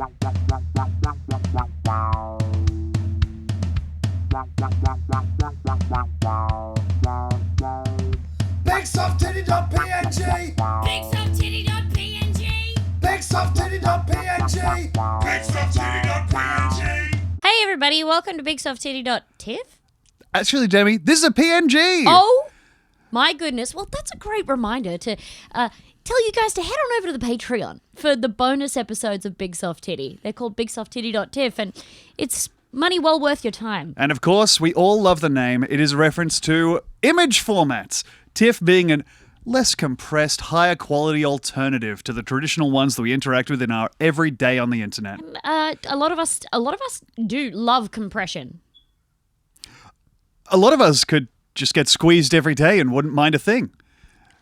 bst.png. bst.png. bst.png. bst.png. Hey everybody, welcome to bst.png. Actually, Demi, this is a PNG. Oh my goodness. Well, that's a great reminder to tell you guys to head on over to the Patreon for the bonus episodes of Big Soft Titty. They're called bst.png, and it's money well worth your time. And of course, we all love the name. It is a reference to image formats. TIFF being a less compressed, higher quality alternative to the traditional ones that we interact with in our everyday on the internet. A lot of us do love compression. A lot of us could just get squeezed every day and wouldn't mind a thing.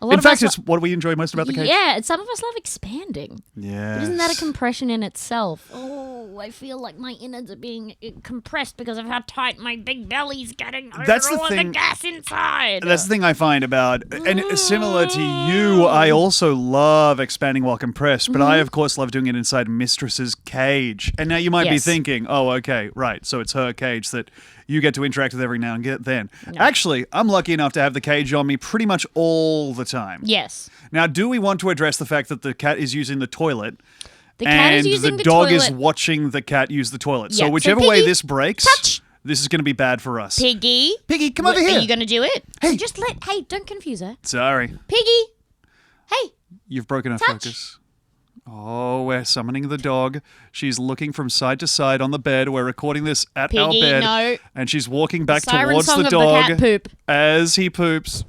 In fact, it's what we enjoy most about the case. Yeah, some of us love expanding. Yeah. Isn't that a compression in itself? Oh, I feel like my innards are being compressed because of how tight my big belly's getting over all the gas inside. That's the thing I find about, and similar to you, I also love expanding while compressed, but I, of course, love doing it inside Mistress's cage. And now you might be thinking, oh, okay, right, so it's her cage that you get to interact with every now and then. No. Actually, I'm lucky enough to have the cage on me pretty much all the time. Yes. Now, do we want to address the fact that the cat is using the toilet? The cat is using the toilet. And the dog is watching the cat use the toilet. Yeah. So whichever Piggy, way this breaks, touch. This is going to be bad for us. Piggy, come over here. Are you going to do it? Hey. Hey, don't confuse her. Sorry. Piggy. Hey. You've broken her focus. Oh, we're summoning the dog. She's looking from side to side on the bed. We're recording this at our bed. No. And she's walking back Siren towards song the of dog the cat poop. as he poops.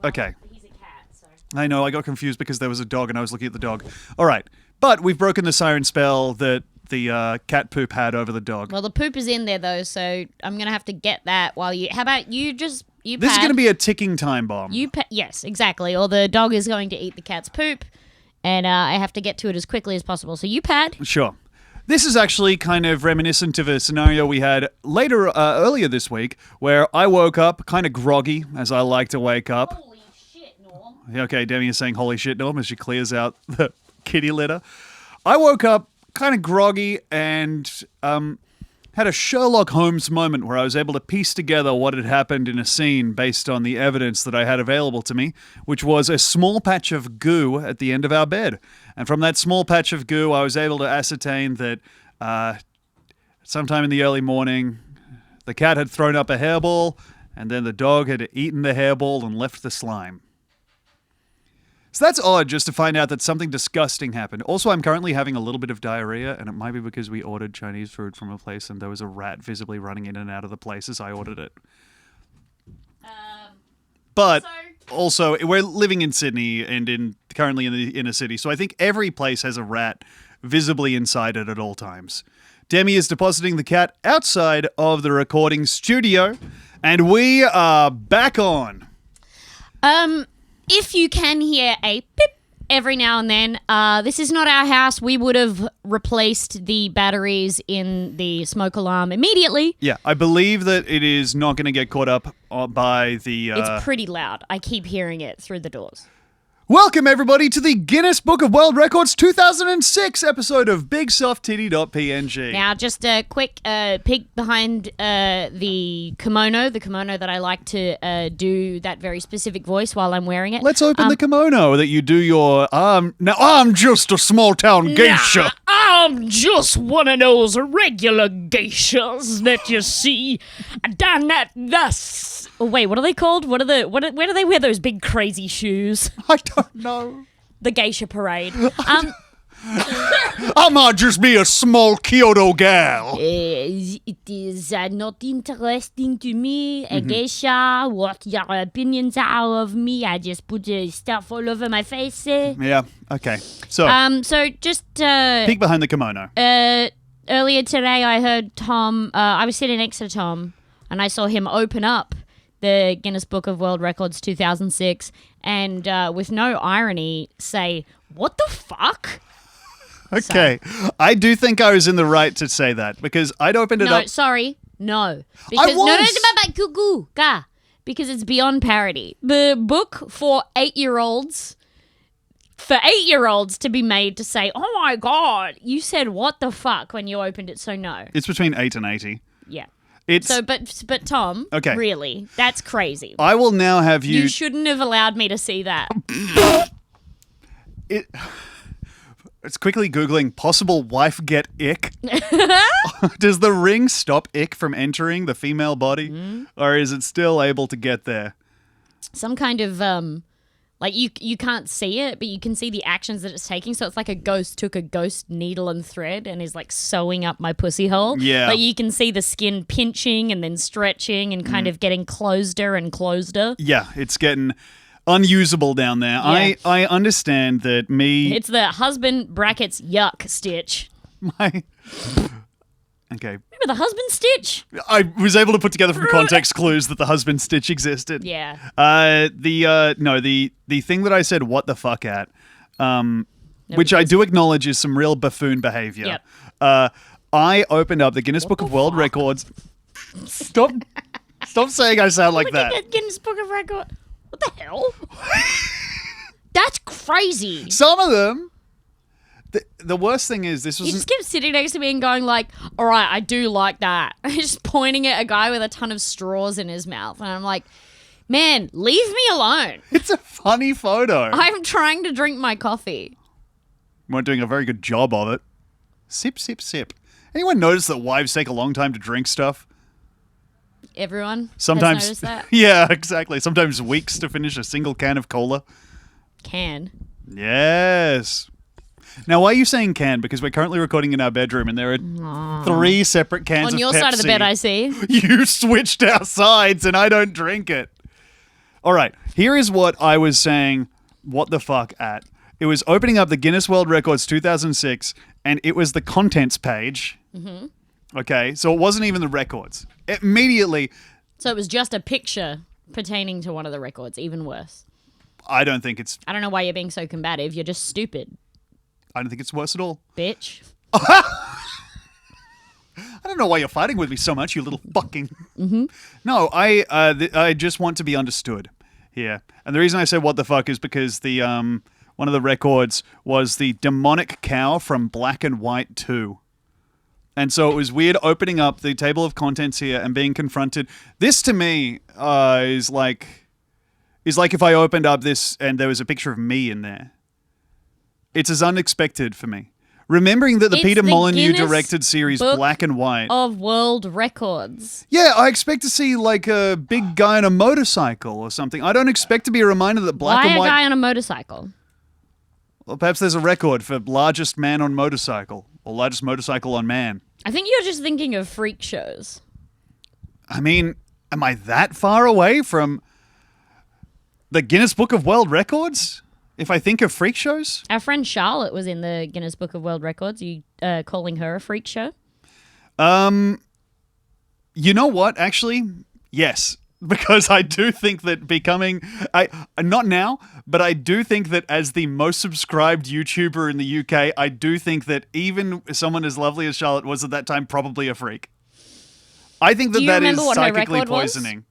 Okay. He's a cat, so. I know, I got confused because there was a dog and I was looking at the dog. All right. But we've broken the siren spell that the cat poop had over the dog. Well, the poop is in there, though, so I'm going to have to get that while you... How about you just... You This pad. is going to be a ticking time bomb. Yes, exactly. Or the dog is going to eat the cat's poop, and I have to get to it as quickly as possible. So you pad. Sure. This is actually kind of reminiscent of a scenario we had earlier this week, where I woke up kind of groggy, as I like to wake up. Holy shit, Norm. Okay, Demi is saying holy shit, Norm, as she clears out the kitty litter. I woke up kind of groggy and had a Sherlock Holmes moment where I was able to piece together what had happened in a scene based on the evidence that I had available to me, which was a small patch of goo at the end of our bed. And from that small patch of goo, I was able to ascertain that sometime in the early morning, the cat had thrown up a hairball, and then the dog had eaten the hairball and left the slime. So that's odd just to find out that something disgusting happened. Also, I'm currently having a little bit of diarrhea, and it might be because we ordered Chinese food from a place and there was a rat visibly running in and out of the place as I ordered it. But also, we're living in Sydney and currently in the inner city, so I think every place has a rat visibly inside it at all times. Demi is depositing the cat outside of the recording studio, and we are back on. If you can hear a pip every now and then, this is not our house. We would have replaced the batteries in the smoke alarm immediately. Yeah, I believe that it is not going to get caught up by the... It's pretty loud. I keep hearing it through the doors. Welcome, everybody, to the Guinness Book of World Records 2006 episode of bst.png. Now, just a quick peek behind the kimono that I like to do that very specific voice while I'm wearing it. Let's open the kimono that you do your... Now, I'm just a small-town geisha. Nah, I'm just one of those regular geishas that you see down at the... Oh, wait, what are they called? Where do they wear those big crazy shoes? I don't know. The geisha parade. I might just be a small Kyoto gal. It is not interesting to me, a geisha, what your opinions are of me. I just put stuff all over my face. Yeah, okay. So just... peek behind the kimono. Earlier today, I heard Tom... I was sitting next to Tom, and I saw him open up the Guinness Book of World Records 2006 and with no irony say, "What the fuck?" Okay. So, I do think I was in the right to say that because I'd opened it up. No, sorry. No. Because, because it's beyond parody. The book for 8-year-olds for 8-year-olds to be made to say, "Oh my god, you said what the fuck" when you opened it. So no. It's between 8 and 80. Yeah. It's So, but Tom, Okay. really, that's crazy. I will now have You shouldn't have allowed me to see that. It's quickly Googling possible wife get ick. Does the ring stop ick from entering the female body? Or is it still able to get there? Some kind of like you can't see it, but you can see the actions that it's taking. So it's like a ghost took a ghost needle and thread and is like sewing up my pussy hole. Yeah. Like you can see the skin pinching and then stretching and kind of getting closer and closer. Yeah, it's getting unusable down there. Yeah. I understand that It's the husband brackets yuck stitch. my Okay. Remember the husband stitch? I was able to put together from context clues that the husband stitch existed. Yeah. The thing that I said what the fuck at, which I do acknowledge is some real buffoon behavior. Yep. I opened up the Guinness Book of World Records. Stop saying I sound like Look that. at the Guinness Book of Records. What the hell? That's crazy. Some of them. The worst thing is this He was just kept sitting next to me and going like, "All right, I do like that." Just pointing at a guy with a ton of straws in his mouth, and I'm like, "Man, leave me alone. it's a funny photo. I'm trying to drink my coffee." Weren't doing a very good job of it. Sip, sip, sip. Anyone notice that wives take a long time to drink stuff? Everyone Sometimes, has noticed that. yeah, exactly. Sometimes weeks to finish a single can of cola. Can. Yes. Now, why are you saying can? Because we're currently recording in our bedroom and there are 3 separate cans of On your Pepsi. side of the bed, I see. You switched our sides and I don't drink it. All right, here is what I was saying what the fuck at. It was opening up the Guinness World Records 2006 and it was the contents page. Mm-hmm. Okay, so it wasn't even the records. Immediately, So it was just a picture pertaining to one of the records. Even worse. I don't think it's I don't know why you're being so combative. You're just stupid, worse at all. bitch. I don't know why you're fighting with me so much, you little fucking. Mm-hmm. No, I just want to be understood here, and the reason I said what the fuck is because the one of the records was the demonic cow from Black and White 2. And so it was weird opening up the table of contents here and being confronted. This to me is like if I opened up this and there was a picture of me in there. It's as unexpected for me. Remembering that the It's Peter the Molyneux Guinness directed series Book Black and White. Of world records. Yeah, I expect to see like a big guy on a motorcycle or something. I don't expect to be reminded that Black Why and a White. guy on a motorcycle? Well, perhaps there's a record for largest man on motorcycle or largest motorcycle on man. I think you're just thinking of freak shows. I mean, am I that far away from the Guinness Book of World Records? If I think of freak shows? Our friend Charlotte was in the Guinness Book of World Records. Are you calling her a freak show? You know what? Actually, yes. Because I do think that not now, but I do think that as the most subscribed YouTuber in the UK, I do think that even someone as lovely as Charlotte was at that time probably a freak. I think that Do you that is remember what her psychically record was? poisoning.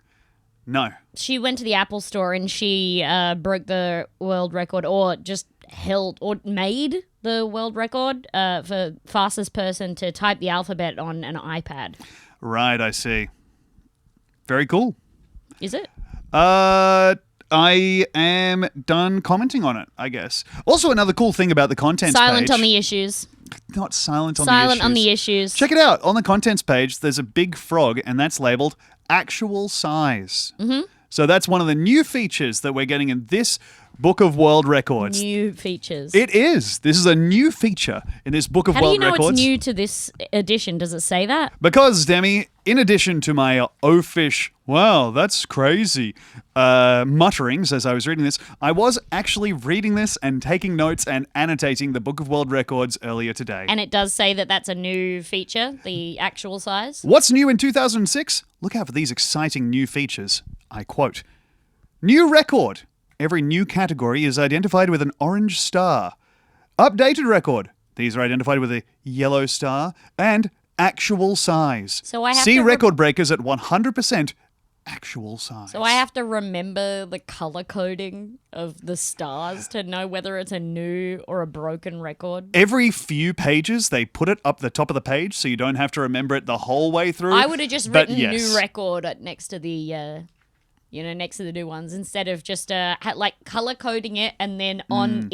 No. She went to the Apple store and she broke the world record or just held or made the world record for fastest person to type the alphabet on an iPad. Right, I see. Very cool. Is it? I am done commenting on it, I guess. Also, another cool thing about the contents Silent page. on the issues. Not silent on Silent the issues. on the issues. Check it out. On the contents page, there's a big frog, and that's labeled actual size. Mm-hmm. So that's one of the new features that we're getting in this Book of World Records. New features. It is. This is a new feature in this Book of How do World you know Records. it's new to this edition? Does it say that? Because, Demi, in addition to my oafish, wow, that's crazy, mutterings as I was reading this, I was actually reading this and taking notes and annotating the Book of World Records earlier today. And it does say that that's a new feature, the actual size. What's new in 2006? Look out for these exciting new features. I quote, "New record. Every new category is identified with an orange star. Updated record. These are identified with a yellow star. And actual size. So I have See to record breakers at 100% actual size. So I have to remember the color coding of the stars to know whether it's a new or a broken record. Every few pages, they put it up the top of the page so you don't have to remember it the whole way through. I would have just But written yes. new record next to the, next to the new ones instead of just like color coding it and then on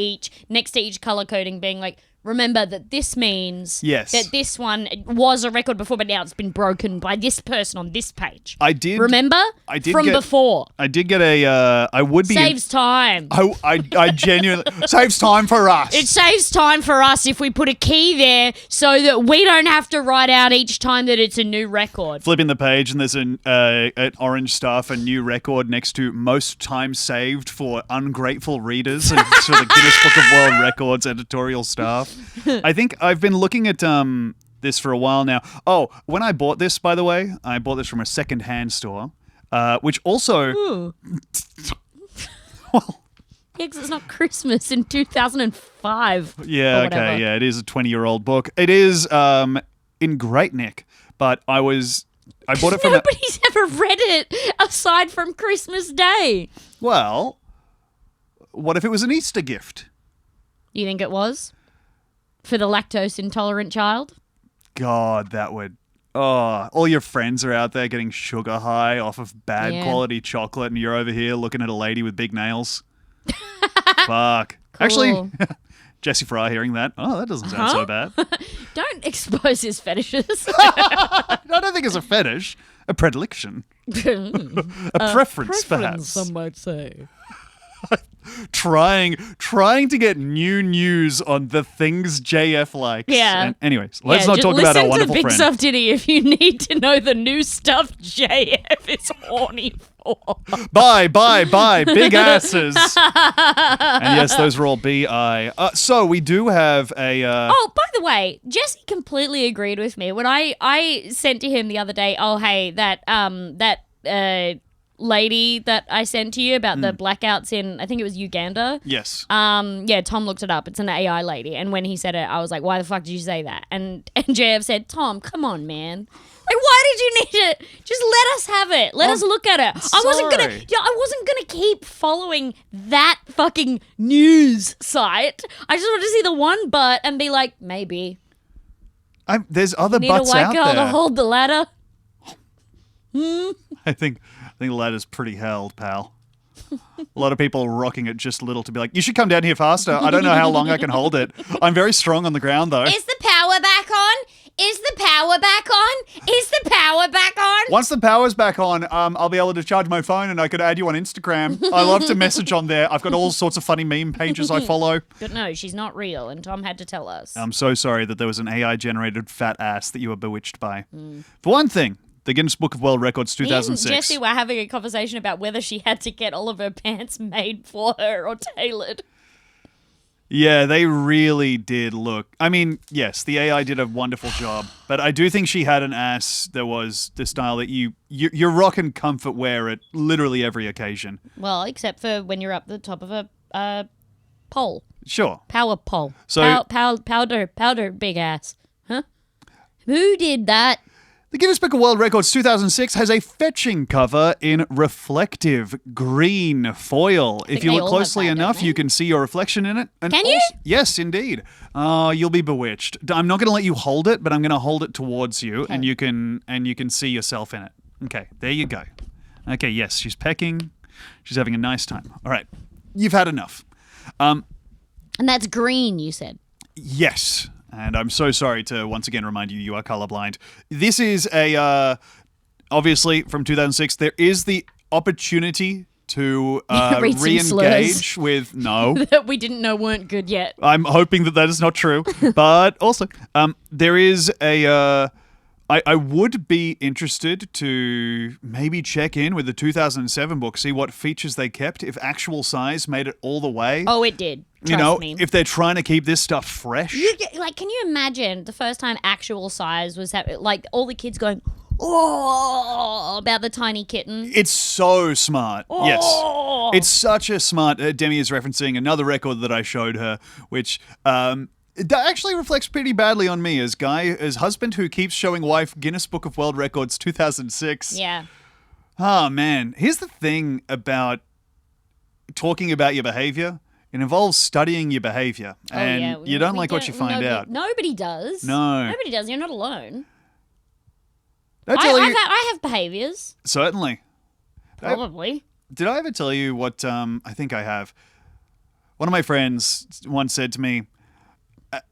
next to each color coding being like, remember that this means Yes. that this one was a record before, but now it's been broken by this person on this page. I did. Remember? I did from get- before. I did get a. I would be. Saves time. I genuinely saves time for us. It saves time for us if we put a key there so that we don't have to write out each time that it's a new record. Flipping the page and there's an orange star for new record next to most time saved for ungrateful readers and so the Guinness Book of World Records editorial staff. I think I've been looking at this for a while now. Oh, when I bought this, by the way, I bought this from a second-hand store, which also... Ooh. Well, Yeah, 'cause it's not Christmas in 2005. yeah, or whatever. okay, yeah, it is a 20-year-old book. It is in great nick, but I bought it from... Nobody's ever read it aside from Christmas Day. Well, what if it was an Easter gift? You think it was? For the lactose intolerant child? God, that would... Oh, all your friends are out there getting sugar high off of bad Yeah. quality chocolate and you're over here looking at a lady with big nails. Fuck. Actually, Jesse Fry hearing that. Oh, that doesn't sound so bad. Don't expose his fetishes. I don't think it's a fetish. A predilection. A preference, perhaps. some might say. Trying to get new news on the things JF likes. Yeah. And anyways, let's not talk about our wonderful Listen to Big friend. Stuff Diddy if you need to know the new stuff JF is horny for. Bye, big asses. And yes, those were all BI. So we do have a... Oh, by the way, Jesse completely agreed with me when I sent to him the other day. Oh, hey, that lady that I sent to you about the blackouts in, I think it was Uganda. Yes. Yeah, Tom looked it up. It's an AI lady, and when he said it, I was like, "Why the fuck did you say that?" And JF said, "Tom, come on, man." Like, why did you need it? Just let us have it. Let us look at it. I wasn't gonna keep following that fucking news site. I just wanted to see the one butt and be like, maybe. There's other Need a butts white out girl to there. hold the ladder. I think the ladder's pretty held, pal. A lot of people are rocking it just a little to be like, you should come down here faster. I don't know how long I can hold it. I'm very strong on the ground, though. Is the power back on? Is the power back on? Is the power back on? Once the power's back on, I'll be able to charge my phone and I could add you on Instagram. I love to message on there. I've got all sorts of funny meme pages I follow. But no, she's not real, and Tom had to tell us. I'm so sorry that there was an AI-generated fat ass that you were bewitched by. For one thing, the Guinness Book of World Records Me and 2006. Jesse were having a conversation about whether she had to get all of her pants made for her or tailored. Yeah, they really did look. I mean, yes, the AI did a wonderful job, but I do think she had an ass that was the style that you're rocking comfort wear at literally every occasion. Well, except for when you're up the top of a pole. Sure. Power pole. So- Powder big ass. Huh? Who did that? The Guinness Book of World Records 2006 has a fetching cover in reflective green foil. If you they look all have closely that, don't enough, they? you can see your reflection in it. And Can you? Yes, indeed. You'll be bewitched. I'm not going to let you hold it, but I'm going to hold it towards you, and you can see yourself in it. Okay, there you go. Okay, yes, she's pecking. She's having a nice time. All right, you've had enough. And that's green, you said. Yes. And I'm so sorry to once again remind you, you are colorblind. This is obviously from 2006. There is the opportunity to Read some re-engage with, no. That we didn't know weren't good yet. I'm hoping that is not true. But also, there is I would be interested to maybe check in with the 2007 book, see what features they kept, if actual size made it all the way. Oh, it did. Trust you know, me. if they're trying to keep this stuff fresh. Can you imagine the first time actual size was like all the kids going, oh, about the tiny kitten? It's so smart. Oh. Yes. It's such a smart... Demi is referencing another record that I showed her, which that actually reflects pretty badly on me as husband who keeps showing wife Guinness Book of World Records 2006. Yeah. Oh, man. Here's the thing about talking about your behavior. It involves studying your behavior. And you don't like what you find out. Nobody does. No. Nobody does. You're not alone. Did I tell you? I have behaviors. Certainly. Probably. Did I ever tell you what I think I have? One of my friends once said to me,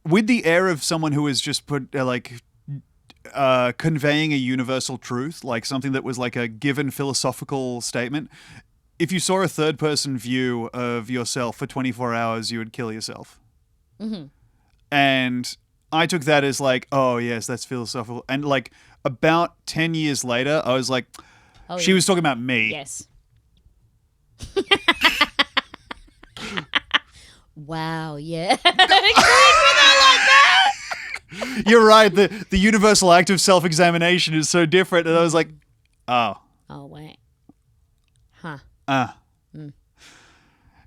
with the air of someone who has just put conveying a universal truth, like something that was like a given philosophical statement. If you saw a third-person view of yourself for 24 hours, you would kill yourself. Mm-hmm. And I took that as like, oh, yes, that's philosophical. And like about 10 years later, I was like, she was talking about me. Yes. Wow, yeah. You're right. The universal act of self-examination is so different. And I was like, oh. Oh, wait. Huh.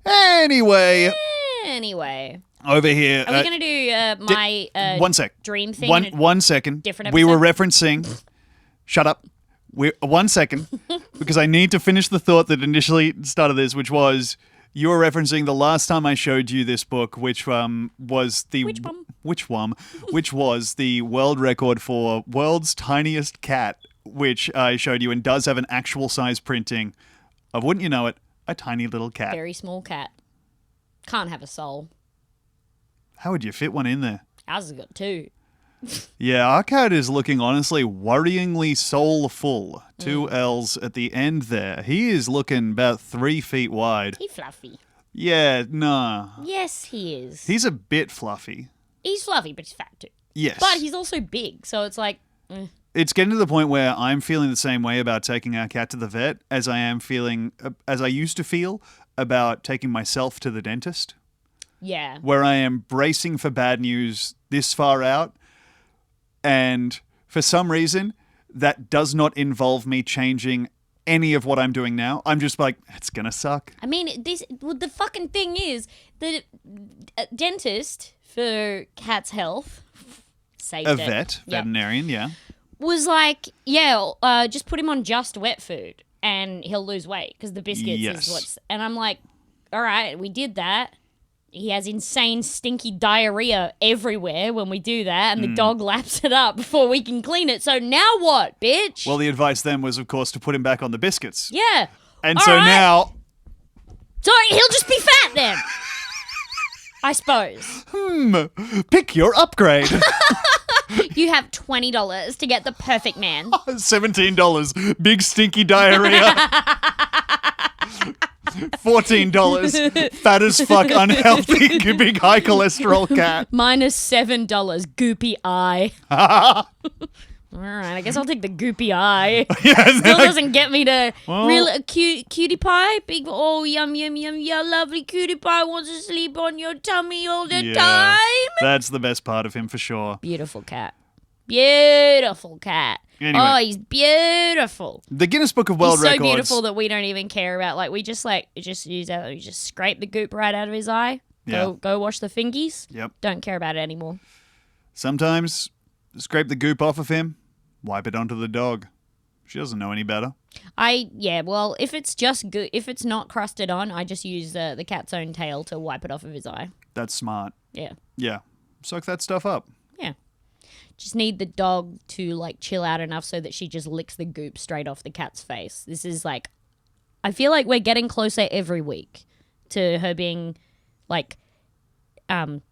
Anyway. Over here. Are we going to do my 1 sec. dream thing? One second. Different we were episode? referencing. Shut up. 1 second. Because I need to finish the thought that initially started this, which was you were referencing the last time I showed you this book, which was the which was the world record for world's tiniest cat, which I showed you and does have an actual size printing of, wouldn't you know it, a tiny little cat. Very small cat. Can't have a soul. How would you fit one in there? Ours has got two. Yeah, our cat is looking honestly worryingly soulful. 2 L's at the end there. He is looking about 3 feet wide. He's fluffy. Yeah, nah. Yes, he is. He's a bit fluffy. He's fluffy, but he's fat too. Yes. But he's also big, so it's like... It's getting to the point where I'm feeling the same way about taking our cat to the vet as I used to feel about taking myself to the dentist. Yeah. Where I am bracing for bad news this far out. And for some reason, that does not involve me changing any of what I'm doing now. I'm just like, it's going to suck. I mean, the fucking thing is, the dentist for cat's health, veterinarian, yeah. Was like, just put him on just wet food and he'll lose weight because the biscuits is what's... And I'm like, all right, we did that. He has insane stinky diarrhea everywhere when we do that, and the dog laps it up before we can clean it. So now what, bitch? Well, the advice then was, of course, to put him back on the biscuits. Yeah. And all so right. Now... So he'll just be fat then. I suppose. Pick your upgrade. You have $20 to get the perfect man. $17. Big stinky diarrhea. $14. Fat as fuck, unhealthy, big high cholesterol cat. Minus $7. Goopy eye. All right, I guess I'll take the goopy eye. Still doesn't get me to real cutie pie. Big yum yum yum yeah, lovely cutie pie wants to sleep on your tummy all the time. That's the best part of him for sure. Beautiful cat. Beautiful cat. Anyway. Oh, he's beautiful. The Guinness Book of World Records. He's so beautiful that we don't even care about. Like we just use that. We just scrape the goop right out of his eye. Go wash the fingies. Yep. Don't care about it anymore. Sometimes scrape the goop off of him. Wipe it onto the dog. She doesn't know any better. Well, if it's just good, if it's not crusted on, I just use the cat's own tail to wipe it off of his eye. That's smart. Yeah. Yeah. Soak that stuff up. Yeah. Just need the dog to like chill out enough so that she just licks the goop straight off the cat's face. This is like, I feel like we're getting closer every week to her being like calm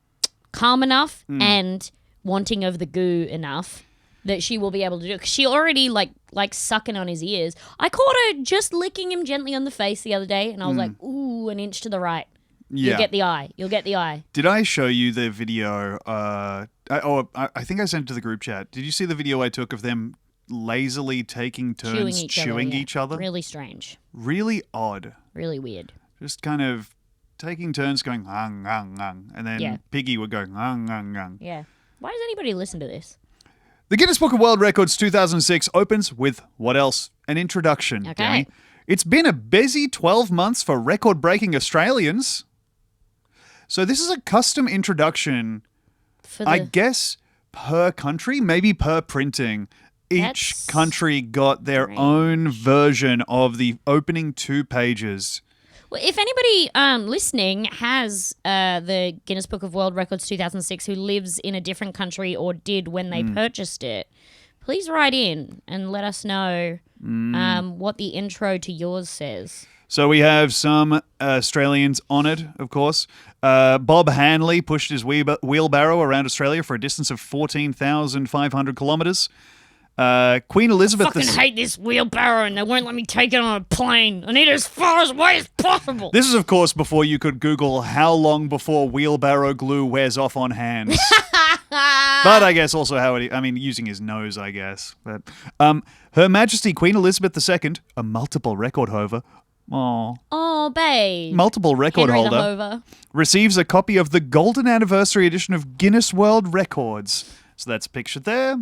enough and wanting of the goo enough that she will be able to do it. 'Cause she already like sucking on his ears. I caught her just licking him gently on the face the other day, and I was like, ooh, an inch to the right. Yeah. You'll get the eye. Did I show you the video? I think I sent it to the group chat. Did you see the video I took of them lazily taking turns chewing each other? Really strange. Really odd. Really weird. Just kind of taking turns going, ngang, ngang, ngang. And then Piggy would go, ngang, ngang, ngang. Yeah. Why does anybody listen to this? The Guinness Book of World Records 2006 opens with what else? An introduction. Okay. Danny. It's been a busy 12 months for record-breaking Australians. So this is a custom introduction, I guess, per country, maybe per printing. each That's country got their strange. own version of the opening 2 pages. Well, if anybody listening has the Guinness Book of World Records 2006 who lives in a different country or did when they purchased it, please write in and let us know what the intro to yours says. So we have some Australians on it, of course. Bob Hanley pushed his wheelbarrow around Australia for a distance of 14,500 kilometres. Queen Elizabeth... I fucking hate this wheelbarrow and they won't let me take it on a plane. I need it as far away as possible. This is, of course, before you could Google how long before wheelbarrow glue wears off on hands. But I guess also using his nose, I guess. But Her Majesty Queen Elizabeth II, a multiple record holder, Oh, babe. multiple record Henry the holder, Hover. receives a copy of the Golden Anniversary edition of Guinness World Records. So that's pictured there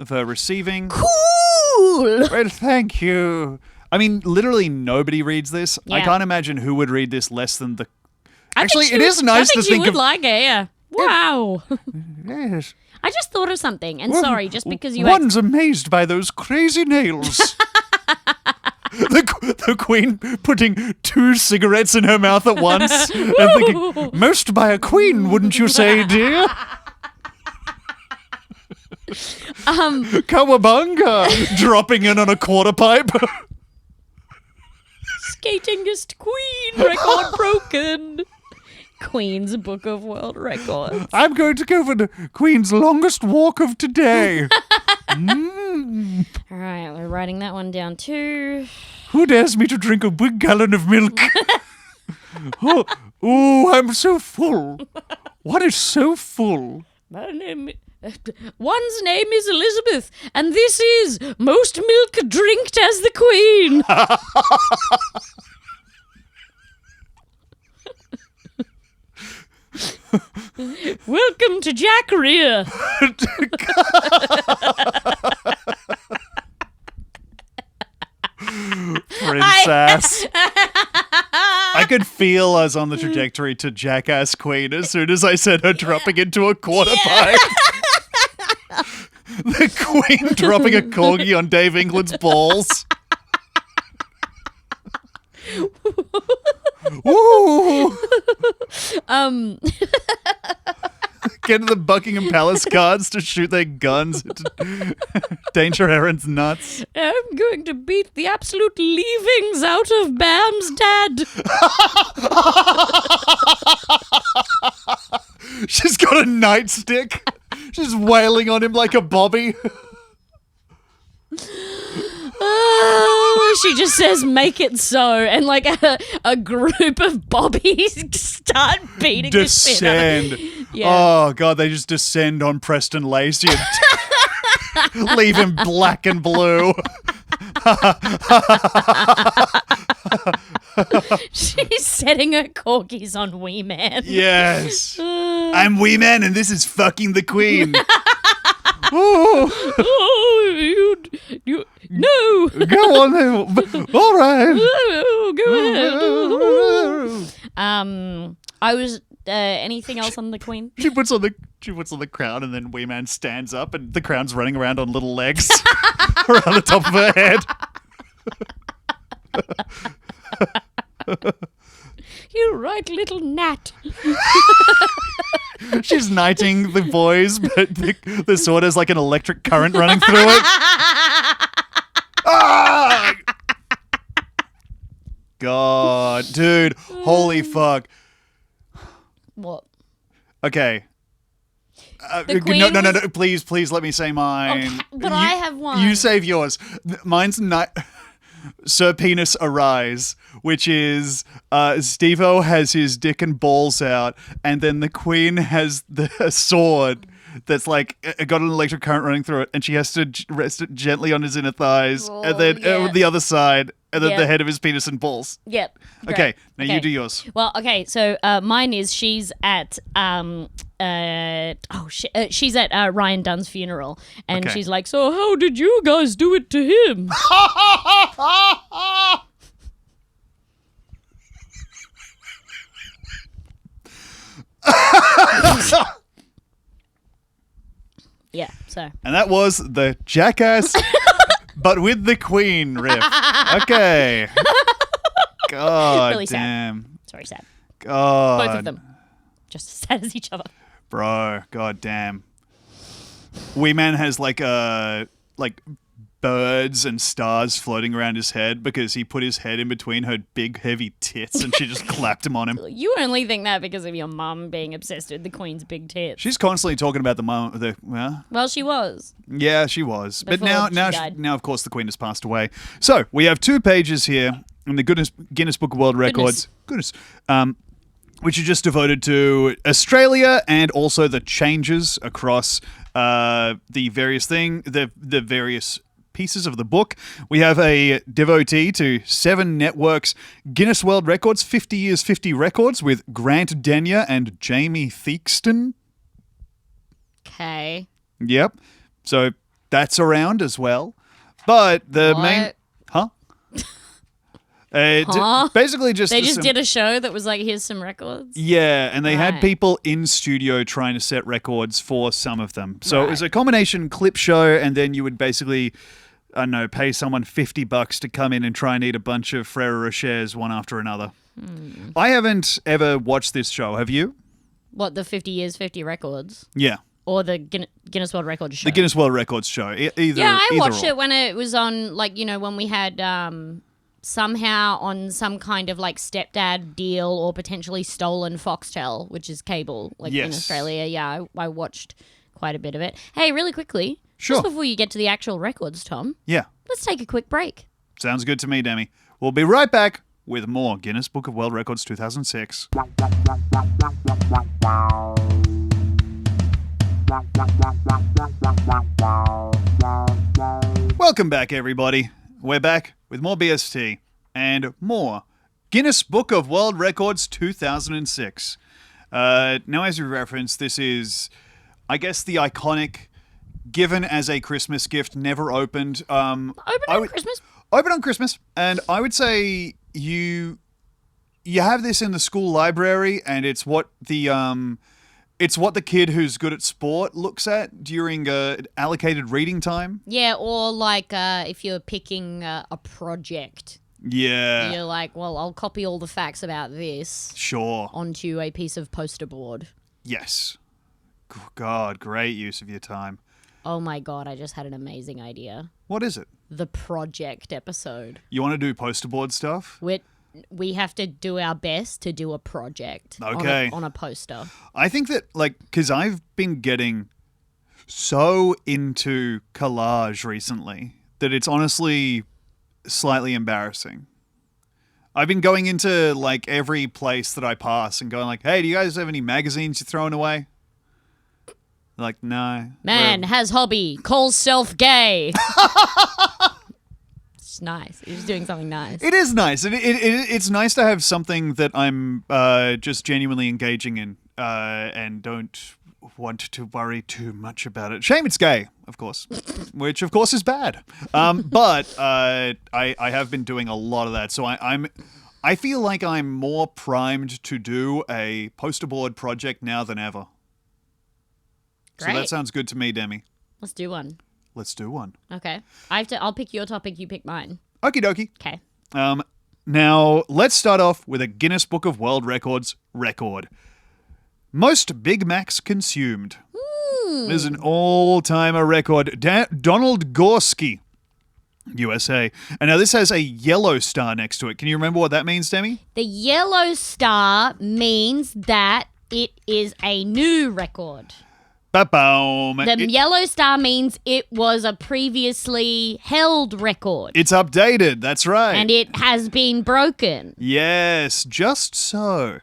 of her receiving. Cool. Well, thank you. I mean, literally nobody reads this. I Yeah. can't imagine who would read this less than the... I Actually, think it is nice to she think would of... like it, yeah. Wow. Yes. I just thought of something, and Well, sorry, just because you... One's amazed by those crazy nails. The Queen putting 2 cigarettes in her mouth at once and thinking, most by a queen, wouldn't you say, dear? Cowabunga! Dropping in on a quarter pipe. Skatingest queen record broken. Queen's Book of World Records. I'm going to go for the Queen's longest walk of today. All right, we're writing that one down too. Who dares me to drink a big gallon of milk? Oh, I'm so full. What is so full? My name... One's name is Elizabeth, and this is most milk drinked as the Queen. Welcome to Jack Rear. Princess. I could feel us on the trajectory to Jackass Queen as soon as I said her dropping into a quarter pipe. The Queen dropping a corgi on Dave England's balls. Ooh. Get the Buckingham Palace guards to shoot their guns into Danger Aaron's nuts. I'm going to beat the absolute leavings out of Bam's dad. She's got a nightstick. She's wailing on him like a bobby. Oh, she just says, make it so. And like a group of bobbies start beating the shit out of Descend. Yeah. Oh, God, they just descend on Preston Lacey and leave him black and blue. She's setting her corgis on Wee Man. Yes. I'm Wee Man and this is fucking the Queen. Ooh. Oh, you, no. Go on then. All right. Oh, go ahead. I was, anything else on the Queen? She puts on the crown and then Wee Man stands up and the crown's running around on little legs around the top of her head. You're right, little gnat. She's knighting the boys, but the sword has like an electric current running through it. Ah! God, dude, holy fuck. What? Okay. The Queen no, was- please let me say mine. Okay, but I have one. You save yours. Mine's Sir Penis Arise, which is Steve-O has his dick and balls out, and then the Queen has the sword that's like got an electric current running through it, and she has to rest it gently on his inner thighs, and then yeah. the other side, and then Yeah. the head of his penis and balls. Yep. Great. Okay, now you Okay. do yours. Well, okay, so mine is she's at she's at Ryan Dunn's funeral, and Okay. she's like, "So how did you guys do it to him?" Yeah, so. And that was the Jackass, but with the Queen riff. Okay. God Really sad. damn. It's very sad. God. Both of them. Just as sad as each other. Bro, god damn. Wee Man has like birds and stars floating around his head because he put his head in between her big heavy tits and she just clapped him on him. You only think that because of your mum being obsessed with the Queen's big tits. She's constantly talking about Well, she was. yeah, she was. But Before she now died. of course the Queen has passed away. So, we have 2 pages here in the Guinness Book of World Records. Goodness. Which are just devoted to Australia and also the changes across the various pieces of the book. We have a devotee to 7 networks Guinness World Records, 50 Years, 50 Records with Grant Denyer and Jamie Theakston. Okay. Yep. So that's around as well. But the main... What? Huh? Huh? Basically just... They just did a show that was like, here's some records? Yeah, and they had Right. people in studio trying to set records for some of them. So it was Right. a combination clip show, and then you would basically, I don't know, pay someone $50 to come in and try and eat a bunch of Frere Rochers one after another. I haven't ever watched this show. Have you? What, the 50 Years, 50 Records? Yeah. Or the Guinness World Records show? The Guinness World Records show. Either. Yeah, I either watched or. it when it was on, like, you know, when we had somehow on some kind of like stepdad deal or potentially stolen Foxtel, which is cable, like in Yes. Australia. Yeah, I watched quite a bit of it. Hey, really quickly, Sure. just before you get to the actual records, Tom, Yeah. let's take a quick break. Sounds good to me, Demi. We'll be right back with more Guinness Book of World Records 2006. Welcome back, everybody. We're back with more BST and more Guinness Book of World Records 2006. Now, as you referenced, this is, I guess, the iconic given as a Christmas gift, never opened. Open on Christmas? Open on Christmas, and I would say you have this in the school library, and it's what the kid who's good at sport looks at during allocated reading time. Yeah, or like if you're picking a project, Yeah, you're like, well, I'll copy all the facts about this sure. onto a piece of poster board. Yes. God, great use of your time. Oh my God, I just had an amazing idea. What is it? The project episode. You want to do poster board stuff? We have to do our best to do a project Okay. on a poster. I think that, like, because I've been getting so into collage recently that it's honestly slightly embarrassing. I've been going into, like, every place that I pass and going like, hey, do you guys have any magazines you're throwing away? They're like, no. Man has hobby, calls self gay. It's nice. You're just doing something nice. It is nice. It's nice to have something that I'm just genuinely engaging in and don't want to worry too much about it. Shame it's gay, of course, which of course is bad. But I have been doing a lot of that, so I feel like I'm more primed to do a poster board project now than ever. So that Great. sounds good to me, Demi. Let's do one. Let's do one. Okay. I'll pick your topic, you pick mine. Okie dokie. Okay. Now, let's start off with a Guinness Book of World Records record. Most Big Macs consumed. There's an all-timer record. Donald Gorski, USA. And now this has a yellow star next to it. Can you remember what that means, Demi? The yellow star means that it is a new record. Ba-boom. The yellow star means it was a previously held record. It's updated. That's right. And it has been broken. Yes, just so.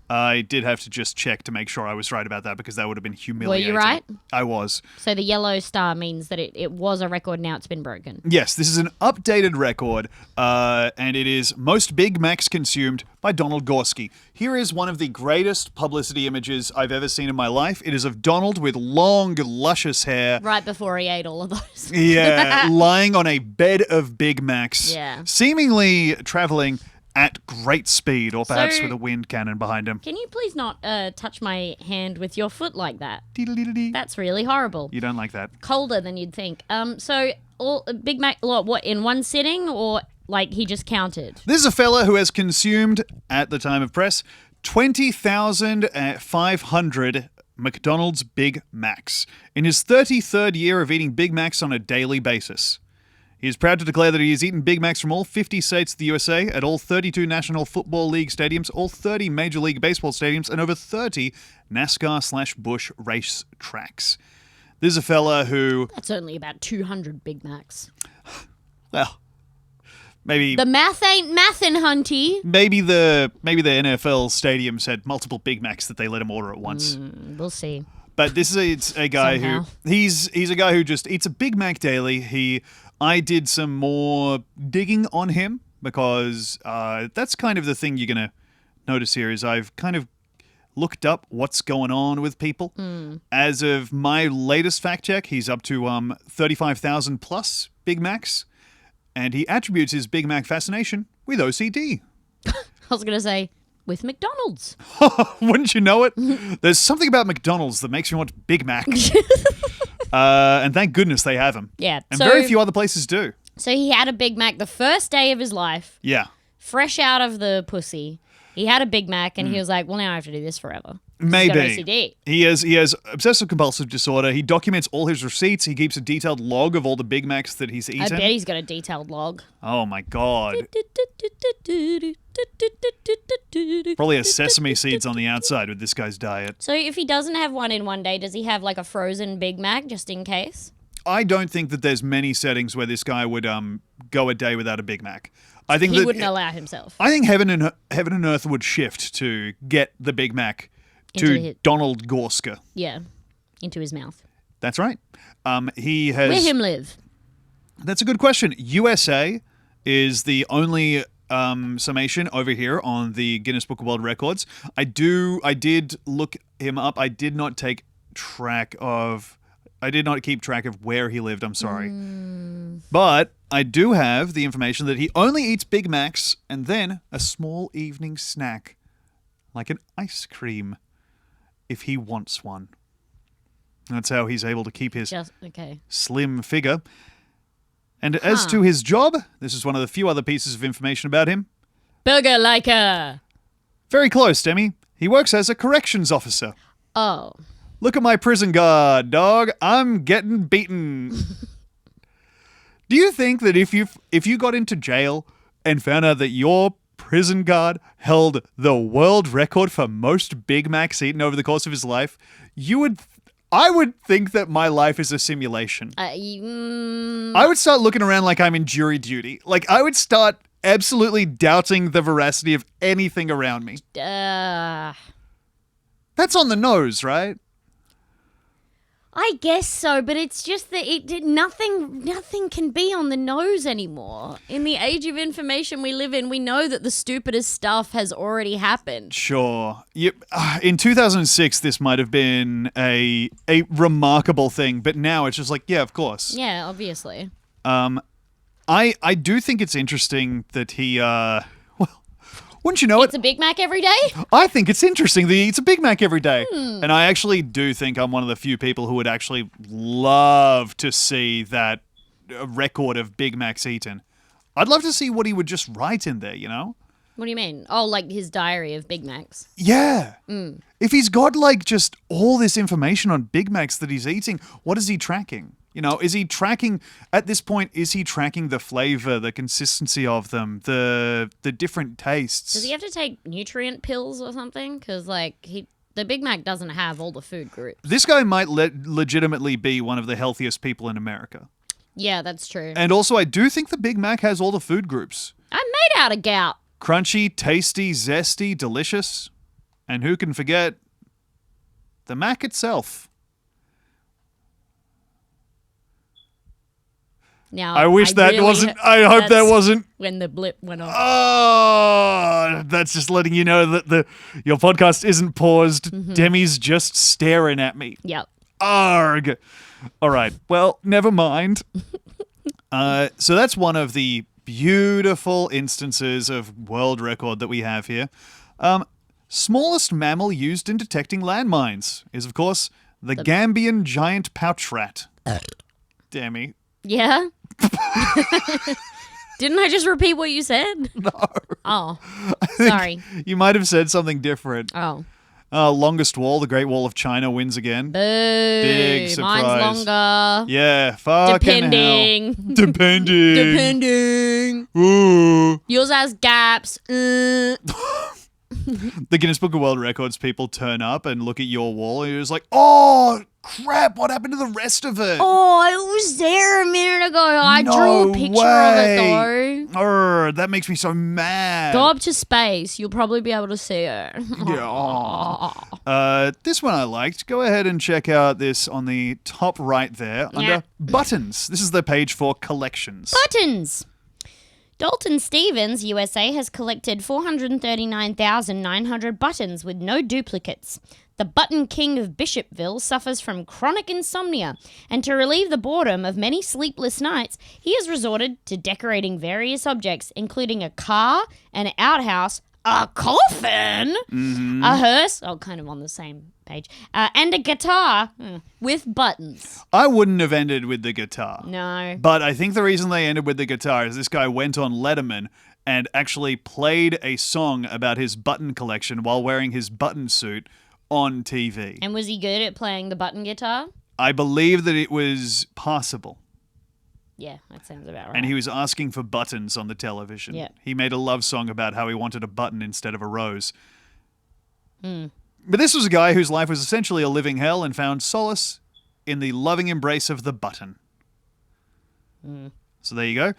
I did have to just check to make sure I was right about that because that would have been humiliating. right? I was. So the yellow star means that it was a record, now it's been broken. Yes, this is an updated record, and it is Most Big Macs Consumed by Donald Gorski. Here is one of the greatest publicity images I've ever seen in my life. It is of Donald with long, luscious hair. Right before he ate all of those. Yeah, lying on a bed of Big Macs. Yeah. Seemingly traveling at great speed, or perhaps So- with a wind cannon behind him. Can you please not touch my hand with your foot like that? Dee-dee-dee-dee. That's really horrible. You don't like that. Colder than you'd think. So all Big Mac, what in one sitting, or like he just counted? This is a fella who has consumed, at the time of press, 20,500 McDonald's Big Macs in his 33rd year of eating Big Macs on a daily basis. He is proud to declare that he has eaten Big Macs from all 50 states of the USA, at all 32 National Football League stadiums, all 30 Major League Baseball stadiums, and over 30 NASCAR/Busch race tracks. This is a fella who, That's only about 200 Big Macs. well, maybe The math ain't mathin', hunty. maybe the NFL stadiums had multiple Big Macs that they let him order at once. We'll see. But this is a guy Somehow. who he's a guy who just eats a Big Mac daily. I did some more digging on him because that's kind of the thing you're gonna notice here is I've kind of looked up what's going on with people. As of my latest fact check, he's up to 35,000 plus Big Macs, and he attributes his Big Mac fascination with OCD. I was going to say, with McDonald's. Wouldn't you know it? There's something about McDonald's that makes me want Big Mac. And thank goodness they have them. Yeah. And so, very few other places do. So he had a Big Mac the first day of his life, Yeah. fresh out of the pussy. He had a Big Mac, and he was like, well, now I have to do this forever. He's Maybe. got OCD. He has obsessive compulsive disorder. He documents all his receipts. He keeps a detailed log of all the Big Macs that he's I eaten. bet he's got a detailed log. Oh my god. Probably has sesame seeds on the outside with this guy's diet. So if he doesn't have one in one day, does he have like a frozen Big Mac just in case? I don't think that there's many settings where this guy would go a day without a Big Mac. I think He that wouldn't allow himself. I think heaven and earth would shift to get the Big Mac Into to his- Donald Gorska. Yeah, into his mouth. That's right. He has. Where him live? That's a good question. USA is the only summation over here on the Guinness Book of World Records. I did look him up. I did not keep track of where he lived. I'm sorry. But I do have the information that he only eats Big Macs and then a small evening snack, like an ice cream, if he wants one. That's how he's able to keep his Okay. slim figure. And as to his job, this is one of the few other pieces of information about him. Burger liker. Very close, Demi. He works as a corrections officer. Oh. Look at my prison guard, dog. I'm getting beaten. Do you think that if you got into jail and found out that your prison guard held the world record for most Big Macs eaten over the course of his life, I would think that my life is a simulation. I would start looking around like I'm in jury duty. Like, I would start absolutely doubting the veracity of anything around me. That's on the nose, right? I guess so, but it's just that nothing can be on the nose anymore. In the age of information we live in, we know that the stupidest stuff has already happened. Sure. In 2006, this might have been a remarkable thing, but now it's just like, yeah, of course. Yeah, obviously. I do think it's interesting that he, wouldn't you know It's it? a Big Mac every day? I think it's interesting that he eats a Big Mac every day. And I actually do think I'm one of the few people who would actually love to see that record of Big Macs eaten. I'd love to see what he would just write in there, you know? What do you mean? Oh, like his diary of Big Macs. Yeah. If he's got like just all this information on Big Macs that he's eating, what is he tracking? You know, is he tracking, at this point, is he tracking the flavor, the consistency of them, the different tastes? Does he have to take nutrient pills or something? Because, like, the Big Mac doesn't have all the food groups. This guy might legitimately be one of the healthiest people in America. Yeah, that's true. And also, I do think the Big Mac has all the food groups. I'm made out of gout. Crunchy, tasty, zesty, delicious. And who can forget the Mac itself? Now, I wish that really wasn't. I hope that that's wasn't. when the blip went off. Oh, that's just letting you know that your podcast isn't paused. Demi's just staring at me. Yep. Arg. All right. Well, never mind. So that's one of the beautiful instances of world record that we have here. Smallest mammal used in detecting landmines is, of course, the Gambian giant pouch rat. Dammy. Yeah? Didn't I just repeat what you said? No. Oh, sorry. You might have said something different. Oh. Longest wall, the Great Wall of China wins again. Boo. Big surprise. Mine's longer. Yeah, fucking Depending. hell. Depending. Depending. Ooh. Yours has gaps. The Guinness Book of World Records people turn up and look at your wall and you're just like, oh, crap, what happened to the rest of it? Oh, it was there a minute ago. I No drew a picture of it, though. Arr, that makes me so mad. Go up to space. You'll probably be able to see it. Yeah. Aw. This one I liked. Go ahead and check out this on the top right there under buttons. This is the page for collections. Buttons. Dalton Stevens, USA, has collected 439,900 buttons with no duplicates. The Button King of Bishopville suffers from chronic insomnia, and to relieve the boredom of many sleepless nights, he has resorted to decorating various objects, including a car, an outhouse, a coffin, a hearse, kind of on the same page, and a guitar with buttons. I wouldn't have ended with the guitar. No. But I think the reason they ended with the guitar is this guy went on Letterman and actually played a song about his button collection while wearing his button suit on TV. And was he good at playing the button guitar? I believe that it was passable. Yeah, that sounds about right. And he was asking for buttons on the television. Yeah. He made a love song about how he wanted a button instead of a rose. Hmm. But this was a guy whose life was essentially a living hell and found solace in the loving embrace of the button. So there you go.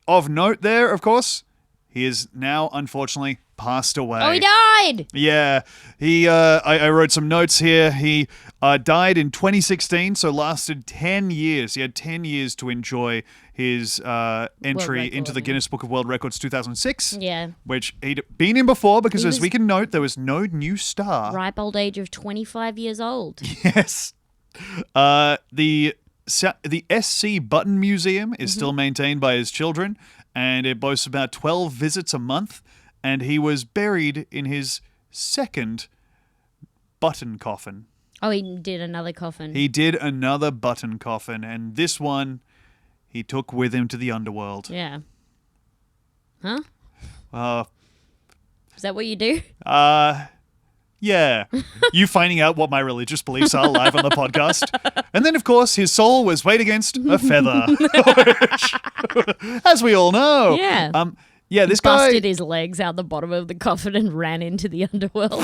Of note there, of course, he is now, unfortunately, passed away. Oh, he died! Yeah. I wrote some notes here. He died in 2016, so lasted 10 years. He had 10 years to enjoy his entry into the Guinness Book of World Records 2006. Yeah. Which he'd been in before because, He as was- we can note, there was no new star. Ripe old age of 25 years old. Yes. The SC Button Museum is still maintained by his children, and it boasts about 12 visits a month, and he was buried in his second button coffin. Oh, he did another coffin. He did another button coffin, and this one he took with him to the underworld. Yeah. Huh? Uh, Is that what you do? Yeah. You finding out what my religious beliefs are live on the podcast. And then, of course, his soul was weighed against a feather. Which, as we all know. Yeah. Yeah, this Busted guy... his legs out the bottom of the coffin and ran into the underworld.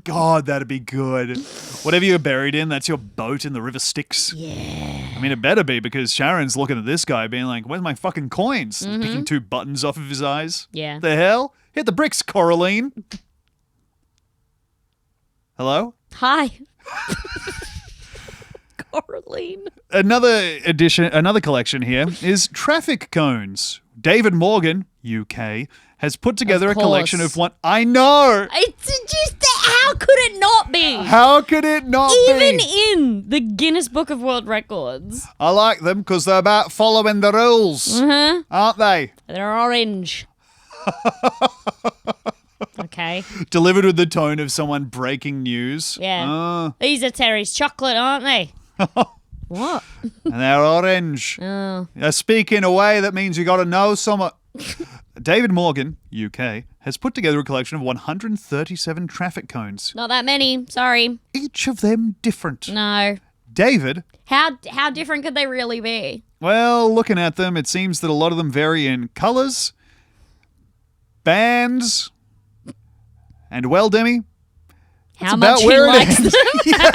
God, that'd be good. Whatever you're buried in, that's your boat in the River Styx. Yeah. I mean, it better be, because Sharon's looking at this guy being like, where's my fucking coins? Picking 2 buttons off of his eyes. Yeah. The hell? Hit the bricks, Coraline. Hello? Hi. Coraline. Another collection here is traffic cones. David Morgan, UK, has put together a course. collection of one. I know. It's just, how could it not be? How could it not Even be? in the Guinness Book of World Records. I like them because they're about following the rules, aren't they? They're orange. Okay. Delivered with the tone of someone breaking news. Yeah. These are Terry's chocolate, aren't they? What? And they're orange. Oh. Speak in a way that means you got to know someone. David Morgan, UK, has put together a collection of 137 traffic cones. Not that many. Sorry. Each of them different. No. David, How different could they really be? well, looking at them, it seems that a lot of them vary in colours, bands, and, well, Demi, How about much he where it likes ends. them.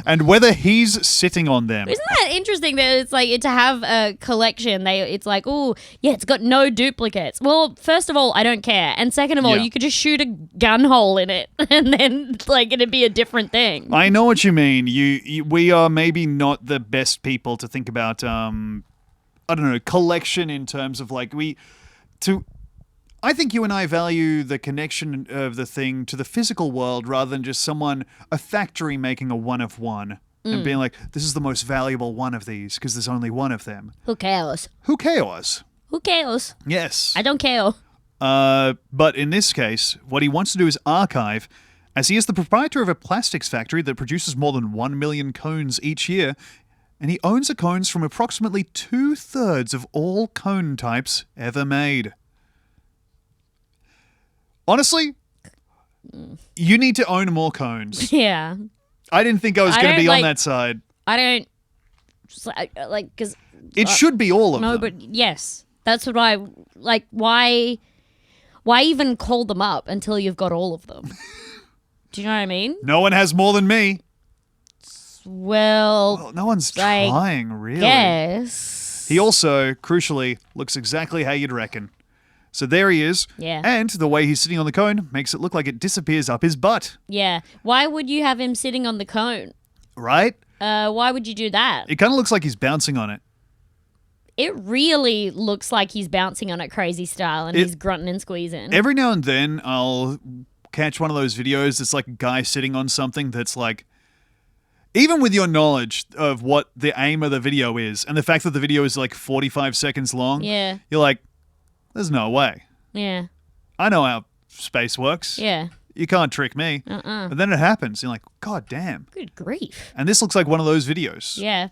and whether he's sitting on them. Isn't that interesting that it's like to have a collection, it's like, oh, yeah, it's got no duplicates. Well, first of all, I don't care. And second of all, Yeah. you could just shoot a gun hole in it and then like it'd be a different thing. I know what you mean. We are maybe not the best people to think about, I don't know, collection in terms of like I think you and I value the connection of the thing to the physical world rather than just a factory making a one of one and being like, this is the most valuable one of these because there's only one of them. Who cares? Who cares? Who cares? Yes. I don't care. But in this case, what he wants to do is archive, as he is the proprietor of a plastics factory that produces more than 1 million cones each year, and he owns the cones from approximately 2/3 of all cone types ever made. Honestly, you need to own more cones. Yeah. I didn't think I was going to be on like- that side. I don't like because It should be all of no, them. but yes, that's what I like. Why even call them up until you've got all of them? Do you know what I mean? No one has more than me. Well, No one's like, trying, really. yes. He also, crucially, looks exactly how you'd reckon. So there he is. Yeah. And the way he's sitting on the cone makes it look like it disappears up his butt. Yeah. Why would you have him sitting on the cone? Right? Why would you do that? It kind of looks like he's bouncing on it. It really looks like he's bouncing on it crazy style and he's grunting and squeezing. Every now and then, I'll catch one of those videos that's like a guy sitting on something that's like, even with your knowledge of what the aim of the video is and the fact that the video is like 45 seconds long, Yeah. you're like, there's no way. Yeah. I know how space works. Yeah. You can't trick me. But then it happens. You're like, God damn. Good grief. And this looks like one of those videos. Yeah.